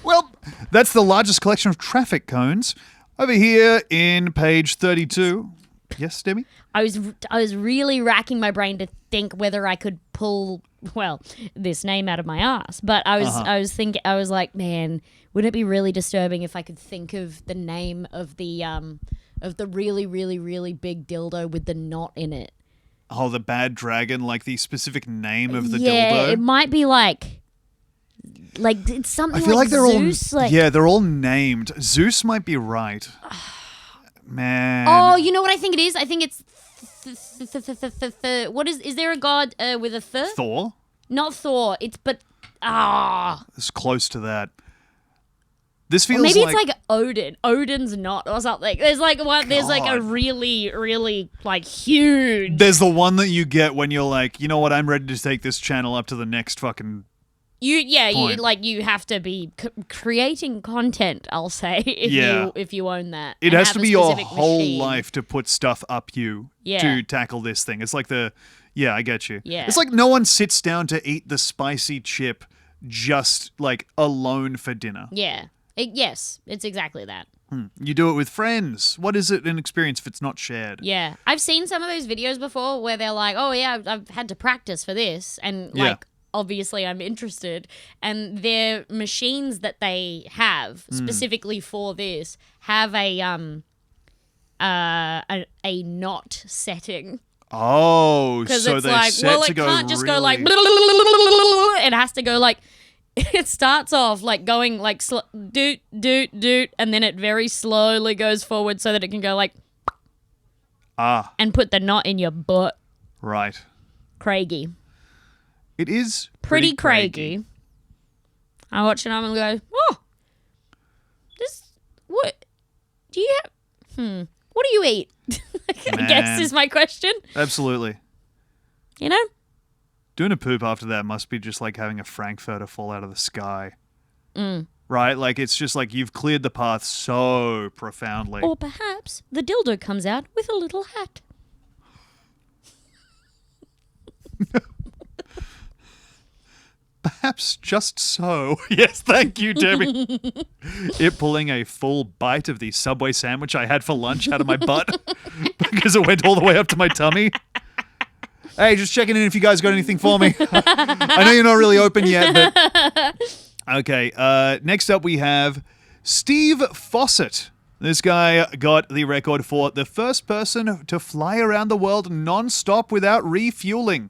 Well, that's the largest collection of traffic cones. Over here in page 32. Yes, Demi? I was really racking my brain to think whether I could pull this name out of my ass. But I was like, man, wouldn't it be really disturbing if I could think of the name of the really, really, really big dildo with the knot in it? Oh, the bad dragon, like the specific name of the Yeah, dildo. it might be like it's something I feel like they're Zeus, all they're all named. Zeus might be right. Man. Oh, you know what I think it is? I think it's what is there a god with a th? Thor? Not Thor. It's It's close to that. This feels maybe like... it's like Odin. Odin's not or something. There's like one. There's like a God. really, really like huge. There's the one that you get when you're like, you know what, I'm ready to take this channel up to the next fucking... You you have to be creating content. I'll say if you own that. It and has have to a be your specific whole machine. life to put stuff up you Yeah. to tackle this thing. It's like I get you. Yeah. It's like no one sits down to eat the spicy chip just like alone for dinner. Yeah. Yes, it's exactly that. You do it with friends. What is it an experience if it's not shared? Yeah. I've seen some of those videos before where they're like, oh, yeah, I've had to practice for this. And, Yeah. like, obviously I'm interested. And their machines that they have specifically for this have a knot setting. Oh, Because so it's they like, set well, to it go can't just go like, really- it has to go like, it starts off like going like doot, doot, doot, and then it very slowly goes forward so that it can go like, and put the knot in your butt. Right. Craigie. It is Pretty craigie. I watch it and I go, oh, what do you have? What do you eat? I Man. guess is my question. Absolutely. You know? Doing a poop after that must be just like having a frankfurter fall out of the sky. Right? Like, it's just like you've cleared the path so profoundly. Or perhaps the dildo comes out with a little hat. Perhaps just so. Yes, thank you, Debbie. It pulling a full bite of the Subway sandwich I had for lunch out of my butt because it went all the way up to my tummy. Hey, just checking in if you guys got anything for me. I know you're not really open yet, but... Okay, next up we have Steve Fawcett. This guy got the record for the first person to fly around the world non-stop without refueling.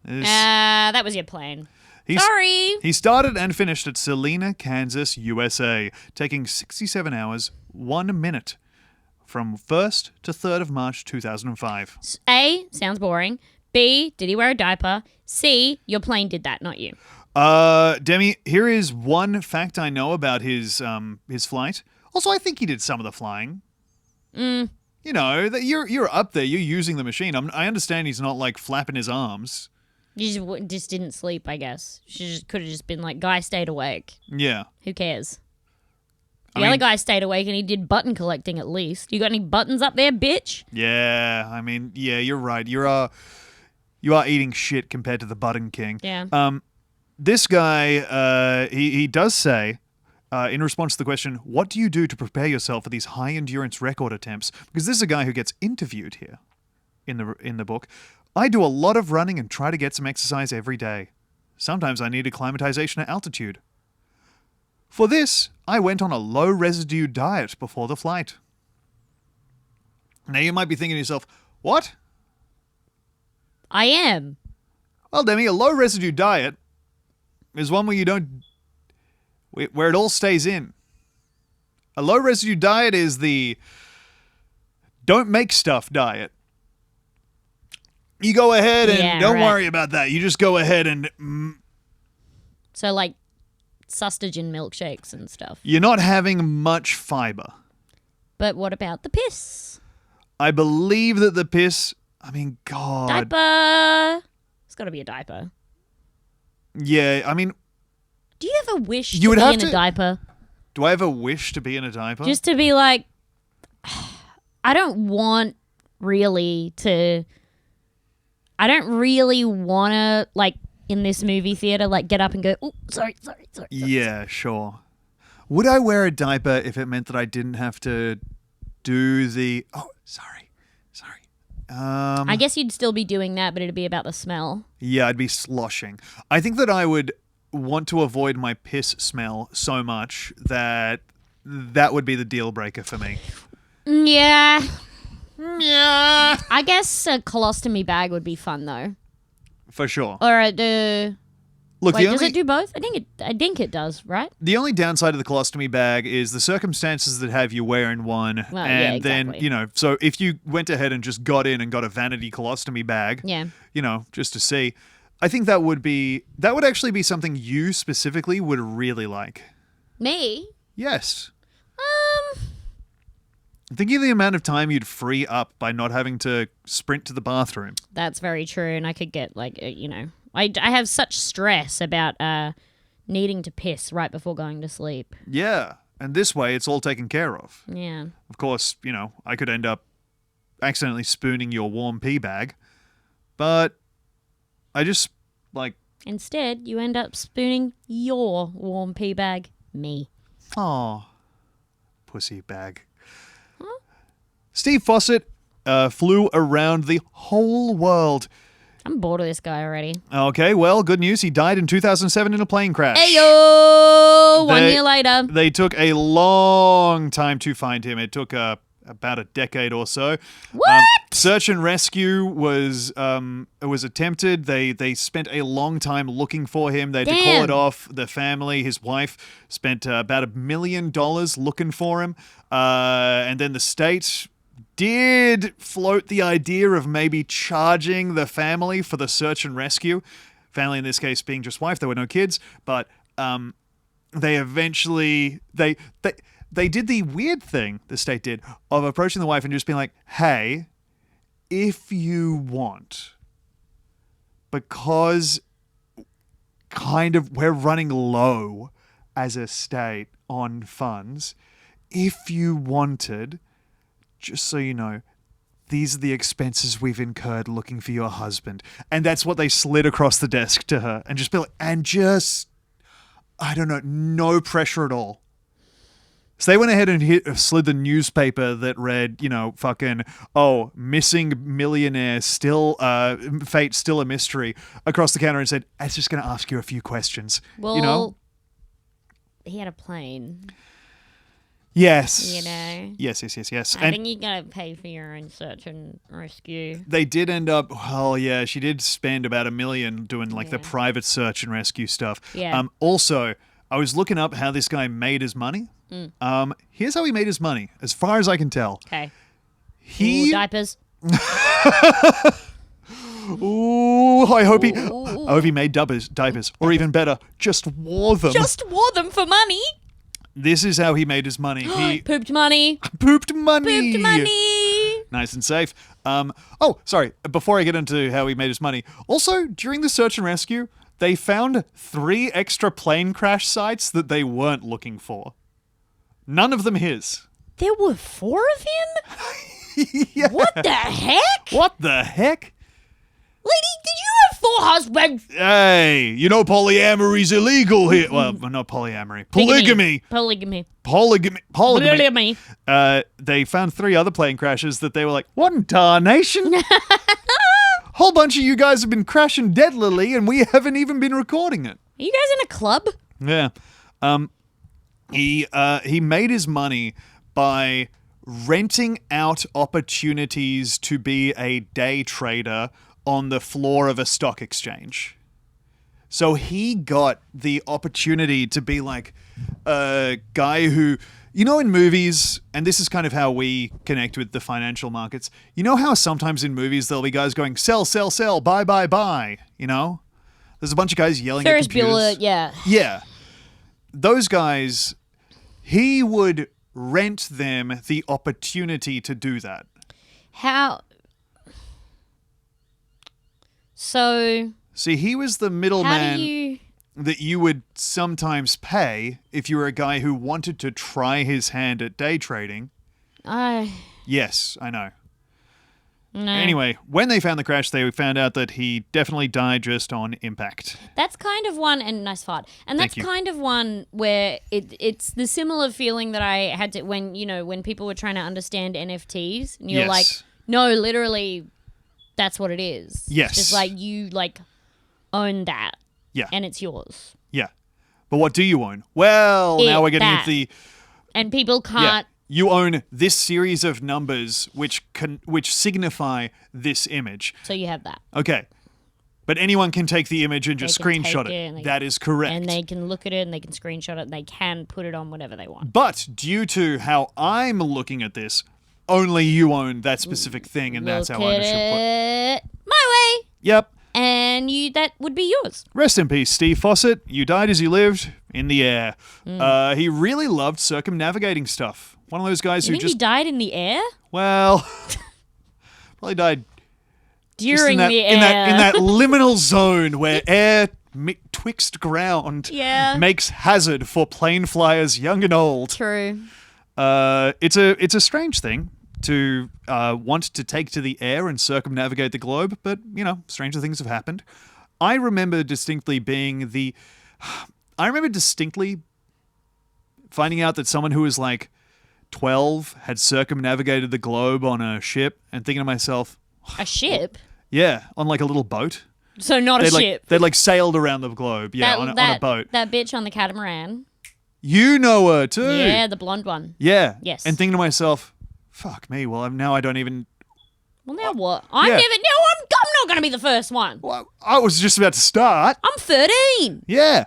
That was your plan. He's- Sorry. He started and finished at Salina, Kansas, USA, taking 67 hours, 1 minute from 1st to 3rd of March 2005. A, sounds boring. B, did he wear a diaper? C, your plane did that, not you. Demi, here is one fact I know about his flight. Also, I think he did some of the flying. You You know, that you're up there, you're using the machine. I understand he's not like flapping his arms. You just didn't sleep, I guess. She could have just been like, guy stayed awake. Yeah. Who cares? The other guy stayed awake and he did button collecting at least. You got any buttons up there, bitch? Yeah, I mean, yeah, you're right. You are eating shit compared to the Button King. Yeah. This guy, he does say, in response to the question, what do you do to prepare yourself for these high endurance record attempts? Because this is a guy who gets interviewed here in the book. I do a lot of running and try to get some exercise every day. Sometimes I need acclimatization at altitude. For this, I went on a low residue diet before the flight. Now you might be thinking to yourself, what? I am. Well, Demi, a low residue diet is one where where it all stays in. A low residue diet is the don't make stuff diet. You go ahead and don't worry about that. You just go ahead and... So like sustagen milkshakes and stuff. You're not having much fiber. But what about the piss? I believe that the piss... I mean, God. Diaper. It's got to be a diaper. Yeah, I mean... Do you ever wish You to would be have in to- a diaper? Do I ever wish to be in a diaper? Just to be like, I don't really want to, like, in this movie theater, like, get up and go, oh, sorry. Yeah, sure. Would I wear a diaper if it meant that I didn't have to do the... Oh, sorry. I guess you'd still be doing that, but it'd be about the smell. Yeah, I'd be sloshing. I think that I would want to avoid my piss smell so much that would be the deal breaker for me. Yeah. I guess a colostomy bag would be fun, though. For sure. Or Look, wait, does it do both? I think it does, right? The only downside of the colostomy bag is the circumstances that have you wearing one. Well, and yeah, exactly. then, so if you went ahead and just got in and got a vanity colostomy bag, just to see, I think that would actually be something you specifically would really like. Me? Yes. Thinking of the amount of time you'd free up by not having to sprint to the bathroom. That's very true, and I could get, like, I have such stress about needing to piss right before going to sleep. Yeah, and this way it's all taken care of. Yeah. Of course, I could end up accidentally spooning your warm pee bag, but I just, like... Instead, you end up spooning your warm pee bag, me. Aw, pussy bag. Huh? Steve Fawcett flew around the whole world. I'm bored of this guy already. Okay, well, good news. He died in 2007 in a plane crash. Ayo! 1 year later. They took a long time to find him. It took about a decade or so. What? Search and rescue was attempted. They spent a long time looking for him. They had to call it off. The family, his wife, spent about $1 million looking for him. And then the state did float the idea of maybe charging the family for the search and rescue. Family in this case being just wife. There were no kids, but they eventually they did the weird thing the state did of approaching the wife and just being like, "Hey, if you want, because kind of we're running low as a state on funds, if you wanted, just so you know, these are the expenses we've incurred looking for your husband." And that's what they slid across the desk to her and just be like, I don't know, no pressure at all. So they went ahead and slid the newspaper that read, missing millionaire fate still a mystery across the counter and said, "I'm just going to ask you a few questions." Well, he had a plane. Yes. Yes. I think you gotta pay for your own search and rescue. They did end up, she did spend about $1 million doing the private search and rescue stuff. Yeah. Also, I was looking up how this guy made his money. Here's how he made his money, as far as I can tell. Okay. He... Ooh, diapers. Ooh, I hope he made diapers, or even better, just wore them. Just wore them for money. This is how he made his money. He Pooped money. pooped money. Pooped money. Nice and safe. Sorry. Before I get into how he made his money, also during the search and rescue, they found 3 extra plane crash sites that they weren't looking for. None of them his. There were 4 of him? Yeah. What the heck? What the heck? Lady, did you have 4 husbands? Hey, you know polyamory's illegal here. Well, not polyamory. Polygamy. Polygamy. They found 3 other plane crashes that they were like, what in tarnation? Whole bunch of you guys have been crashing deadlily and we haven't even been recording it. Are you guys in a club? Yeah. He made his money by renting out opportunities to be a day trader on the floor of a stock exchange. So he got the opportunity to be like a guy who, you know, in movies, and this is kind of how we connect with the financial markets, you know how sometimes in movies there'll be guys going, sell, sell, sell, buy, buy, buy, you know? There's a bunch of guys yelling Ferris at computers. Bueller, yeah. Yeah. Those guys, he would rent them the opportunity to do that. How? So... See, he was the How middleman do you... that you would sometimes pay if you were a guy who wanted to try his hand at day trading. Yes, I know. No. Anyway, when they found the crash, they found out that he definitely died just on impact. That's kind of one, and nice fart. And Thank that's you. kind of one where it's the similar feeling that I had to when people were trying to understand NFTs, and you're Yes. like, no, literally, that's what it is. Yes. It's just like you own that, Yeah. and it's yours. Yeah. But what do you own? Well, now we're getting that. into the... And people Yeah. can't. You own this series of numbers which signify this image. So you have that, Okay. But anyone can take the image and just They can screenshot take it. it and they- That is correct. and they can look at it, and they can screenshot it, and they can put it on whatever they want. But due to how I'm looking at this, only you own that specific thing, and that's how Look at ownership works. it my way, Yep. and that would be yours. Rest in peace, Steve Fawcett. You died as you lived, in the air. Mm. He really loved circumnavigating stuff. One of those guys You who mean just... he died in the air? Well, probably died just During the air. in that liminal zone where air twixt ground Yeah. makes hazard for plane flyers young and old. True. It's a strange thing to want to take to the air and circumnavigate the globe, but stranger things have happened. I remember distinctly finding out that someone who was like 12 had circumnavigated the globe on a ship, and thinking to myself, A ship? yeah, on like a little boat. So not a ship. They'd like sailed around the globe, yeah, on a boat. That bitch on the catamaran. You know her too. Yeah, the blonde one. Yeah. Yes. And thinking to myself, fuck me, well, now I don't even... Well, now what? I'm Yeah. not going to be the first one. Well, I was just about to start. I'm 13. Yeah.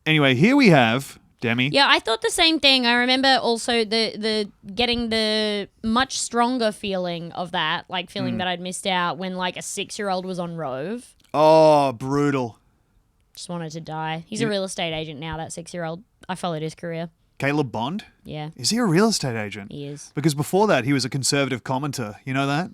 Anyway, here we have Demi. Yeah, I thought the same thing. I remember also the getting the much stronger feeling of that, like feeling that I'd missed out when like a 6-year-old was on Rove. Oh, brutal. Just wanted to die. He's a real estate agent now, that 6-year-old. I followed his career. Caleb Bond? Yeah, Is he a real estate agent? he is. Because before that, he was a conservative commenter. You know that?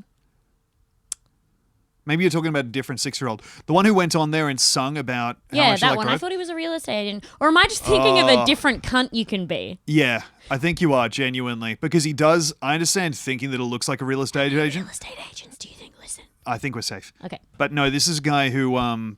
Maybe you're talking about a different 6-year-old. The one who went on there and sung about how Yeah, much he that liked one. I growth? thought he was a real estate agent. Or am I just thinking of a different cunt you can be? Yeah, I think you are, genuinely. Because he does, I understand thinking that it looks like a real estate agent. Real estate agents, do you think? Listen. I think we're safe. Okay. But no, this is a guy who,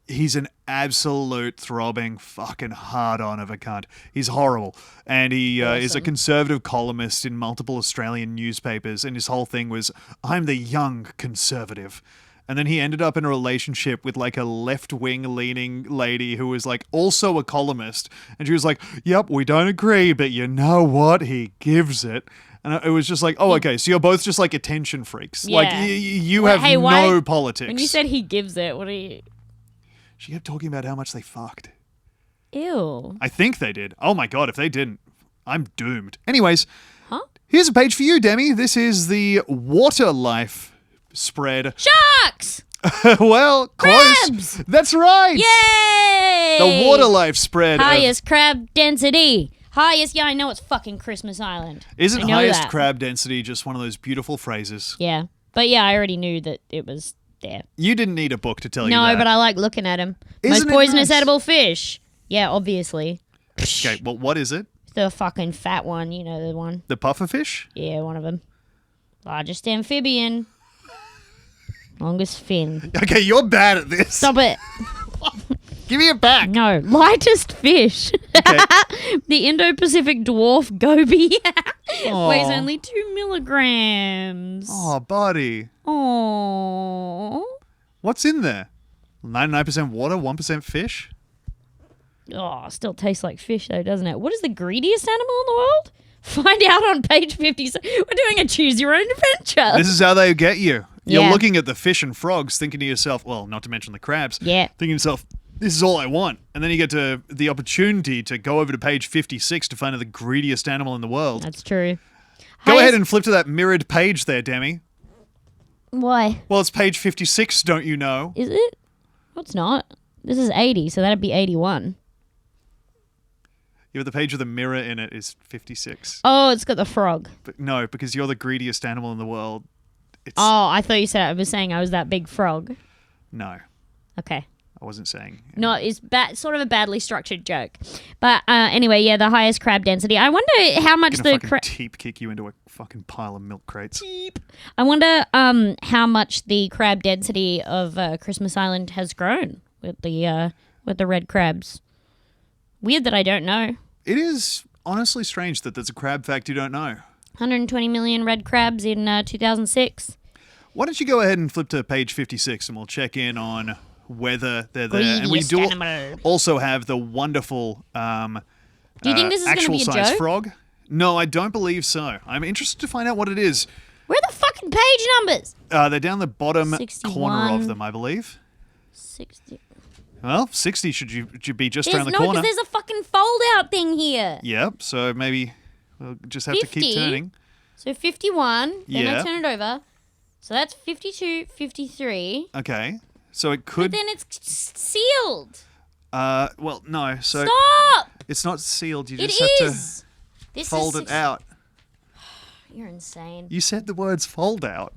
he's an absolute throbbing fucking hard-on of a cunt. He's horrible. And he is a Awesome. conservative columnist in multiple Australian newspapers. And his whole thing was, I'm the young conservative. And then he ended up in a relationship with like a left-wing leaning lady who was like also a columnist. And she was like, yep, we don't agree, but you know what? He gives it. And it was just like, oh, okay, so you're both just like attention freaks. Like Yeah. you Wait, have why- no politics. When you said he gives it, what are you... She kept talking about how much they fucked. Ew. I think they did. Oh my god, if they didn't, I'm doomed. Anyways, Huh? here's a page for you, Demi. This is the water life spread. Sharks! Well, close. Crabs! That's right. Yay! The water life spread. Highest crab density. Highest, yeah, I know it's fucking Christmas Island. Isn't I know highest that. crab density just one of those beautiful phrases? Yeah. But yeah, I already knew that it was there. You didn't need a book to tell you No, that. but I like looking at them. Isn't Most it poisonous nice? edible fish. Yeah, obviously. Okay, well, what is it? The fucking fat one, you know the one. The pufferfish? Yeah, one of them. Largest amphibian. Longest fin. Okay, you're bad at this. Stop it. Give me it back. No, lightest fish. Okay. The Indo-Pacific dwarf goby Aw. weighs only 2 milligrams. Oh, buddy. Oh. What's in there? 99% water, 1% fish? Oh, still tastes like fish though, doesn't it? What is the greediest animal in the world? Find out on page 50. We're doing a choose your own adventure. This is how they get you. You're Yeah. looking at the fish and frogs, thinking to yourself, well, not to mention the crabs, Yeah. thinking to yourself, this is all I want. And then you get to the opportunity to go over to page 56 to find out the greediest animal in the world. That's true. Go ahead and flip to that mirrored page there, Demi. Why? Well, it's page 56, don't you know? Is it? No, it's not. This is 80, so that'd be 81. Yeah, but the page with the mirror in it is 56. Oh, it's got the frog. But no, because you're the greediest animal in the world. It's Oh, I thought you said I was saying I was that big frog. no, Okay. I wasn't saying. No, it's sort of a badly structured joke. But anyway, yeah, the highest crab density. I wonder how much I'm gonna the fucking teep kick you into a fucking pile of milk crates. I wonder how much the crab density of Christmas Island has grown with the red crabs. Weird that I don't know. It is honestly strange that there's a crab fact you don't know. 120 million red crabs in 2006. Why don't you go ahead and flip to page 56 and we'll check in on whether they're there. And we Greediest do animal. also have the wonderful Do you think this is going to actual be a size joke? frog. No, I don't believe so. I'm interested to find out what it is. Where are the fucking page numbers? They're down the bottom 61. corner of them, I believe. 60. Well, 60 should be just There's around the no, corner. because there's a fucking fold-out thing here. Yep, so maybe we'll just have to 50. keep turning. So 51, then Yeah. I turn it over. So that's 52, 53. Okay, so it But could... then it's sealed. well, no, so Stop! it's not sealed. You It just have is. to This fold is it out. You're insane. You said the words fold out.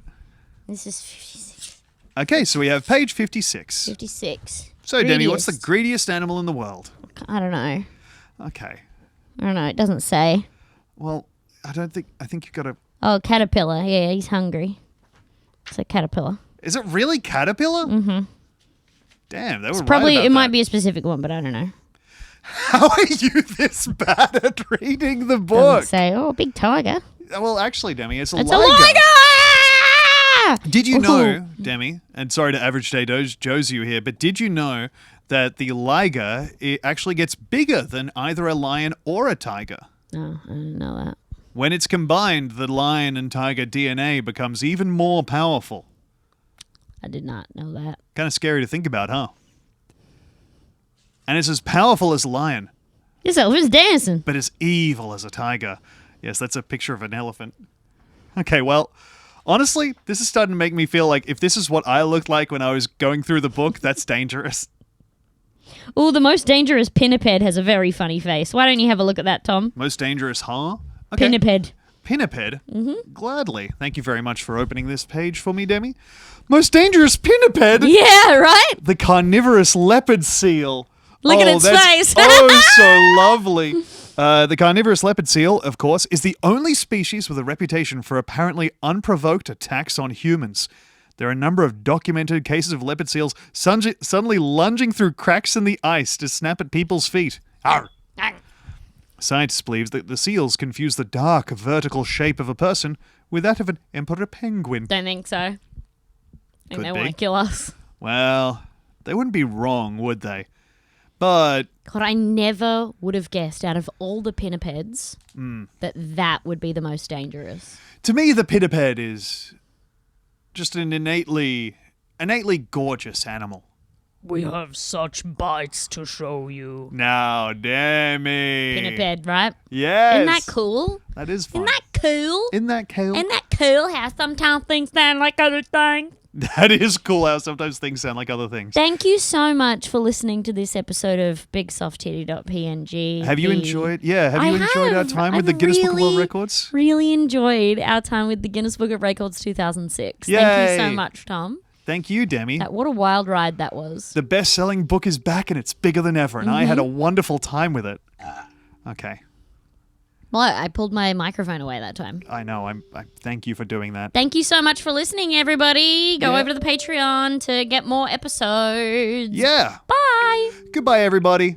This is 56. Okay, so we have page 56. 56. So, Demi, what's the Greediest. greediest animal in the world? I don't know. Okay. I don't know. It doesn't say. Well, I think you've got to... Oh, caterpillar. Yeah, he's hungry. It's a caterpillar. Is it really caterpillar? Mm-hmm. Damn, they were Probably, right about it might that. be a specific one, but I don't know. How are you this bad at reading the Doesn't book? say, oh, big tiger. Well, actually, Demi, it's a It's liger. a liger! Did you Ooh. know, Demi, and sorry to average day Joe's you here, but did you know that the liger it actually gets bigger than either a lion or a tiger? No, I didn't know that. When it's combined, the lion and tiger DNA becomes even more powerful. I did not know that. Kind of scary to think about, huh? And it's as powerful as a lion, This elephant's dancing. but as evil as a tiger. Yes, that's a picture of an elephant. Okay, well, honestly, this is starting to make me feel like if this is what I looked like when I was going through the book, that's dangerous. Oh, the most dangerous pinniped has a very funny face. Why don't you have a look at that, Tom? Most dangerous, huh? Okay. Pinniped. Pinniped? Mm-hmm. Gladly. Thank you very much for opening this page for me, Demi. Most dangerous pinniped? Yeah, right? The carnivorous leopard seal. Look at its that's face. Oh, so lovely. The carnivorous leopard seal, of course, is the only species with a reputation for apparently unprovoked attacks on humans. There are a number of documented cases of leopard seals suddenly lunging through cracks in the ice to snap at people's feet. Arr. Scientists believe that the seals confuse the dark, vertical shape of a person with that of an emperor penguin. Don't think so. I think Could they be. want to kill us. Well, they wouldn't be wrong, would they? But God, I never would have guessed out of all the pinnipeds Mm. that would be the most dangerous. to me, the pinniped is just an innately gorgeous animal. We have such bites to show you. Now, Demi. Pinniped, right? Yes. Isn't that cool? That is fun. Isn't that cool? Isn't that cool? Isn't that cool how sometimes things sound like other things? That is cool how sometimes things sound like other things. Thank you so much for listening to this episode of bigsofttitty.png. Have you enjoyed? Yeah, have you enjoyed our time with the I've Guinness Book of World really, Records? Really enjoyed our time with the Guinness Book of Records 2006. Thank you so Yay. much, Tom. Thank you, Demi. What a wild ride that was. The best-selling book is back and it's bigger than ever, and I had a wonderful time with it. Okay, Well, I pulled my microphone away that time. I know. I thank you for doing that. Thank you so much for listening, everybody. Go Yeah. over to the Patreon to get more episodes. Yeah. Bye. Goodbye, everybody.